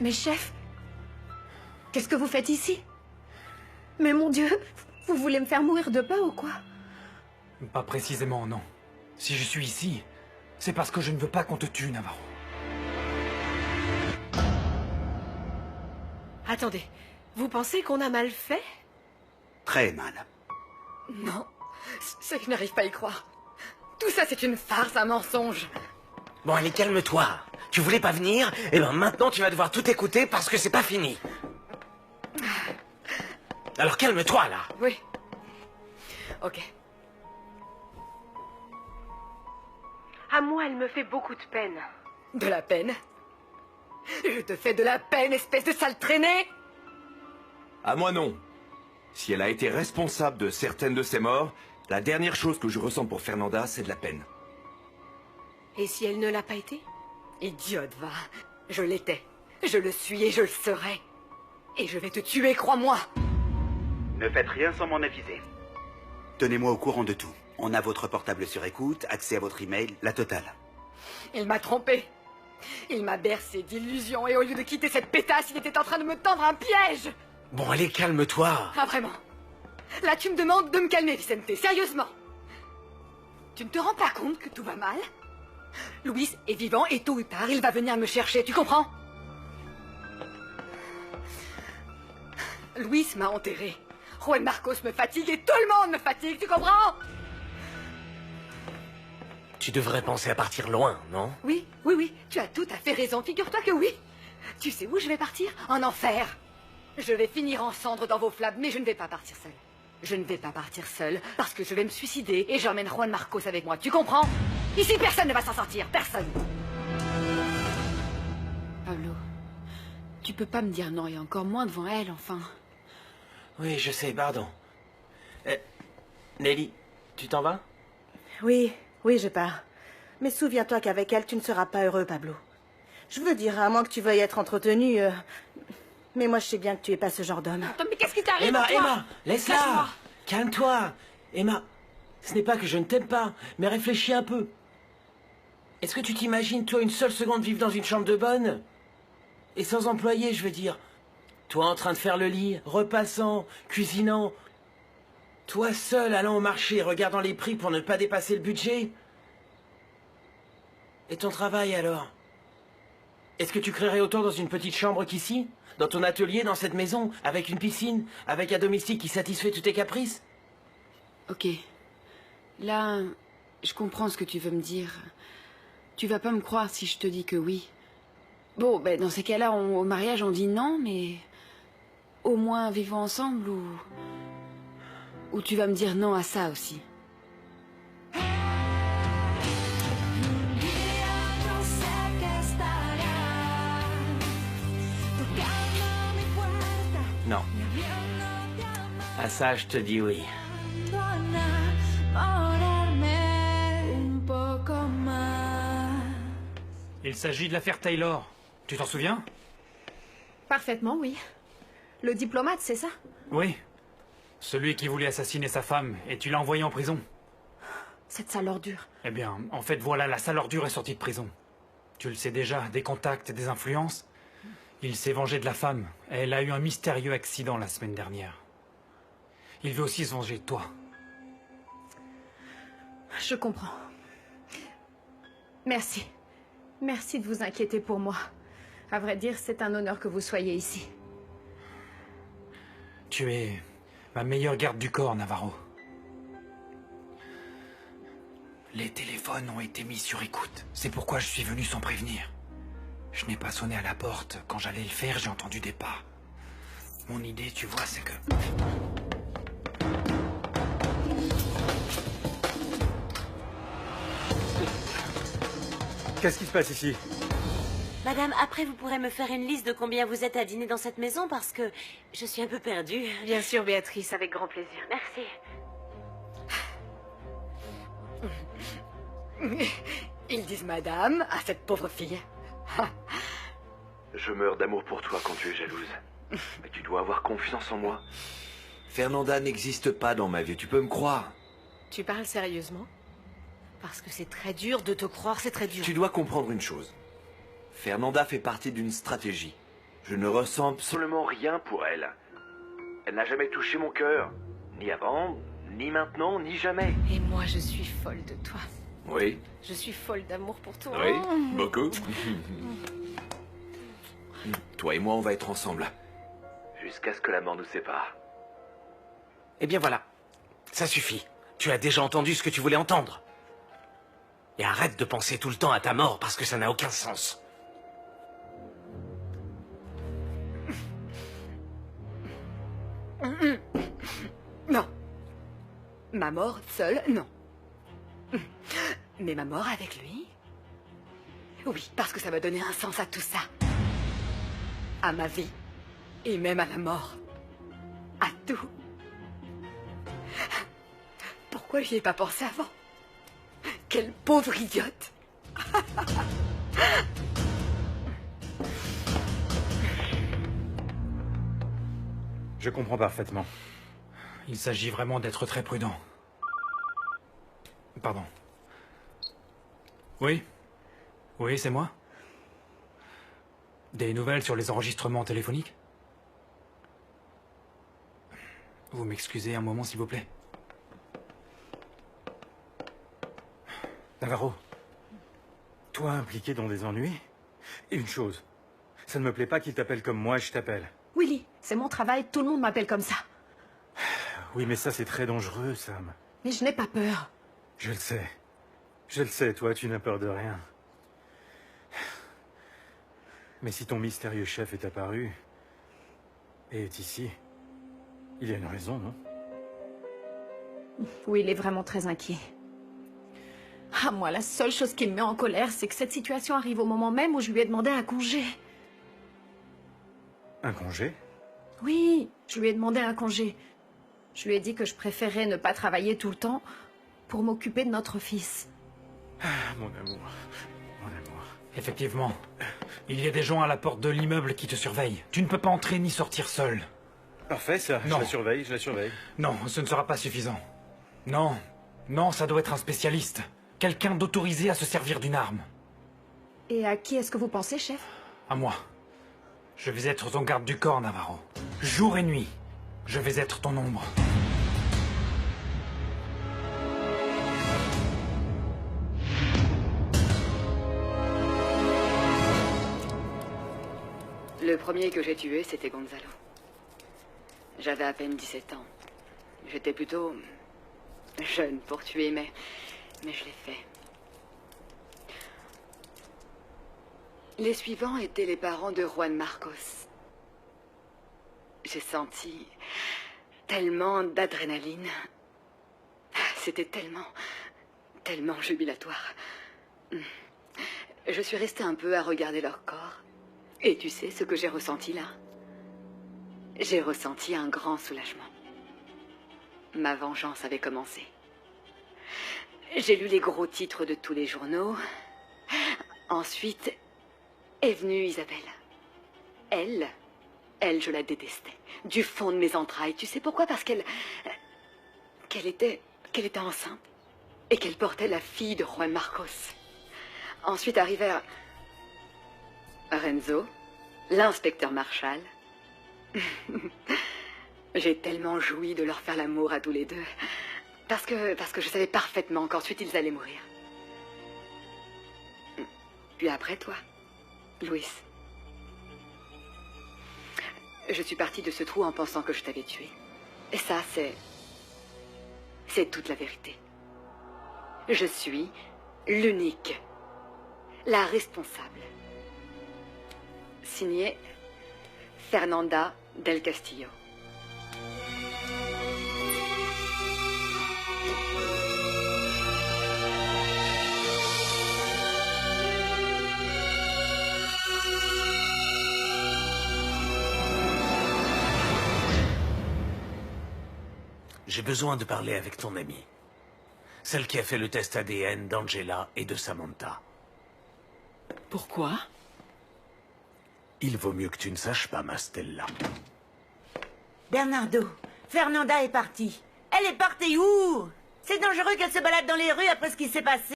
Mais chef, qu'est-ce que vous faites ici? Mais mon Dieu, vous voulez me faire mourir de peur ou quoi? Pas précisément, non. Si je suis ici, c'est parce que je ne veux pas qu'on te tue, Navarro. Attendez, vous pensez qu'on a mal fait? Très mal. Non, c'est que je n'arrive pas à y croire. Tout ça, c'est une farce, un mensonge. Bon, allez, calme-toi. Tu voulais pas venir? Eh ben maintenant, tu vas devoir tout écouter parce que c'est pas fini. Alors calme-toi, là. Oui. Ok. À moi, elle me fait beaucoup de peine. De la peine? Je te fais de la peine, espèce de sale traînée! À moi non. Si elle a été responsable de certaines de ces morts, la dernière chose que je ressens pour Fernanda, c'est de la peine. Et si elle ne l'a pas été? Idiote, va. Je l'étais. Je le suis et je le serai. Et je vais te tuer, crois-moi. Ne faites rien sans m'en aviser. Tenez-moi au courant de tout. On a votre portable sur écoute, accès à votre email, la totale. Il m'a trompé. Il m'a bercé d'illusions et au lieu de quitter cette pétasse, il était en train de me tendre un piège. Bon, allez, calme-toi. Ah, vraiment? Là, tu me demandes de me calmer, Vicente. Sérieusement? Tu ne te rends pas compte que tout va mal? Luis est vivant et tôt ou tard, il va venir me chercher, tu comprends? Luis m'a enterré. Juan Marcos me fatigue et tout le monde me fatigue, tu comprends? Tu devrais penser à partir loin, non? Oui, tu as tout à fait raison, figure-toi que oui. Tu sais où je vais partir? En enfer. Je vais finir en cendres dans vos flammes, mais je ne vais pas partir seule. Je ne vais pas partir seule, parce que je vais me suicider et j'emmène Juan Marcos avec moi, tu comprends? Ici, personne ne va s'en sortir, personne. Pablo, tu peux pas me dire non et encore moins devant elle, enfin. Oui, je sais, pardon. Nelly, tu t'en vas? Oui, je pars. Mais souviens-toi qu'avec elle, tu ne seras pas heureux, Pablo. Je veux dire, à moins que tu veuilles être entretenu... Mais moi, je sais bien que tu es pas ce genre d'homme. Attends, mais qu'est-ce qui t'arrive, Emma, toi? Emma, laisse-la. Lâche-moi. Calme-toi. Emma, ce n'est pas que je ne t'aime pas, mais réfléchis un peu. Est-ce que tu t'imagines, toi, une seule seconde vivre dans une chambre de bonne? Et sans employé, je veux dire. Toi en train de faire le lit, repassant, cuisinant. Toi seul allant au marché, regardant les prix pour ne pas dépasser le budget. Et ton travail alors? Est-ce que tu créerais autant dans une petite chambre qu'ici? Dans ton atelier, dans cette maison, avec une piscine, avec un domestique qui satisfait tous tes caprices? Ok. Là, je comprends ce que tu veux me dire. Tu vas pas me croire si je te dis que oui. Bon, ben dans ces cas-là, au mariage, on dit non, mais... Au moins, vivons ensemble ou tu vas me dire non à ça aussi. Non. À ça, je te dis oui. Il s'agit de l'affaire Taylor. Tu t'en souviens? Parfaitement, oui. Le diplomate, c'est ça? Oui. Celui qui voulait assassiner sa femme, et tu l'as envoyé en prison. Cette sale ordure. Eh bien, en fait, voilà, la sale ordure est sortie de prison. Tu le sais déjà, des contacts et des influences. Il s'est vengé de la femme. Elle a eu un mystérieux accident la semaine dernière. Il veut aussi se venger de toi. Je comprends. Merci. Merci de vous inquiéter pour moi. À vrai dire, c'est un honneur que vous soyez ici. Tu es ma meilleure garde du corps, Navarro. Les téléphones ont été mis sur écoute. C'est pourquoi je suis venu sans prévenir. Je n'ai pas sonné à la porte. Quand j'allais le faire, j'ai entendu des pas. Mon idée, tu vois, c'est que... Qu'est-ce qui se passe ici? Madame, après vous pourrez me faire une liste de combien vous êtes à dîner dans cette maison parce que je suis un peu perdue. Bien sûr, Béatrice, avec grand plaisir. Merci. Ils disent madame à cette pauvre fille. Je meurs d'amour pour toi quand tu es jalouse. Mais tu dois avoir confiance en moi. Fernanda n'existe pas dans ma vie, tu peux me croire. Tu parles sérieusement? Parce que c'est très dur de te croire, c'est très dur. Tu dois comprendre une chose. Fernanda fait partie d'une stratégie. Je ne ressens absolument rien pour elle. Elle n'a jamais touché mon cœur. Ni avant, ni maintenant, ni jamais. Et moi, je suis folle de toi. Oui, Je suis folle d'amour pour toi. oui, beaucoup. Toi et moi, on va être ensemble. Jusqu'à ce que la mort nous sépare. Eh bien voilà, ça suffit. Tu as déjà entendu ce que tu voulais entendre. Et arrête de penser tout le temps à ta mort parce que ça n'a aucun sens. Non. Ma mort seule, non. Mais ma mort avec lui? Oui, parce que ça va donner un sens à tout ça. À ma vie. Et même à la mort. À tout. Pourquoi j'y ai pas pensé avant? Quelle pauvre idiote. Je comprends parfaitement. Il s'agit vraiment d'être très prudent. Pardon. Oui? Oui, c'est moi? Des nouvelles sur les enregistrements téléphoniques? Vous m'excusez un moment, s'il vous plaît? Navarro, toi impliqué dans des ennuis? Et une chose, ça ne me plaît pas qu'il t'appelle comme moi je t'appelle. Willy, c'est mon travail, tout le monde m'appelle comme ça. Oui, mais ça c'est très dangereux, Sam. Mais je n'ai pas peur. Je le sais. Je le sais, toi, tu n'as peur de rien. Mais si ton mystérieux chef est apparu et est ici, il y a une raison, non? Oui, il est vraiment très inquiet. Ah, moi, la seule chose qui me met en colère, c'est que cette situation arrive au moment même où je lui ai demandé un congé. Un congé? Oui, je lui ai demandé un congé. Je lui ai dit que je préférais ne pas travailler tout le temps pour m'occuper de notre fils. Ah, mon amour. Mon amour. Effectivement. Il y a des gens à la porte de l'immeuble qui te surveillent. Tu ne peux pas entrer ni sortir seul. Parfait, ça. Non. Je la surveille, je la surveille. Non, ce ne sera pas suffisant. Non. Non, ça doit être un spécialiste. Quelqu'un d'autorisé à se servir d'une arme. Et à qui est-ce que vous pensez, chef? À moi. Je vais être ton garde du corps, Navarro. Jour et nuit, je vais être ton ombre. Le premier que j'ai tué, c'était Gonzalo. J'avais à peine 17 ans. J'étais plutôt jeune pour tuer, mais je l'ai fait. Les suivants étaient les parents de Juan Marcos. J'ai senti tellement d'adrénaline. C'était tellement jubilatoire. Je suis restée un peu à regarder leur corps. Et tu sais ce que j'ai ressenti là? J'ai ressenti un grand soulagement. Ma vengeance avait commencé. J'ai lu les gros titres de tous les journaux. Ensuite est venue Isabelle. Elle, je la détestais. Du fond de mes entrailles. Tu sais pourquoi? Parce qu'elle était enceinte. Et qu'elle portait la fille de Juan Marcos. Ensuite arrivèrent Renzo, l'inspecteur Marshall. J'ai tellement joui de leur faire l'amour à tous les deux. Parce que je savais parfaitement qu'ensuite ils allaient mourir. Puis après toi, Louis. Je suis partie de ce trou en pensant que je t'avais tué. Et ça, c'est toute la vérité. Je suis l'unique, la responsable. Signé Fernanda del Castillo. J'ai besoin de parler avec ton amie. Celle qui a fait le test ADN d'Angela et de Samantha. Pourquoi? Il vaut mieux que tu ne saches pas, ma Stella. Bernardo, Fernanda est partie. Elle est partie où? C'est dangereux qu'elle se balade dans les rues après ce qui s'est passé.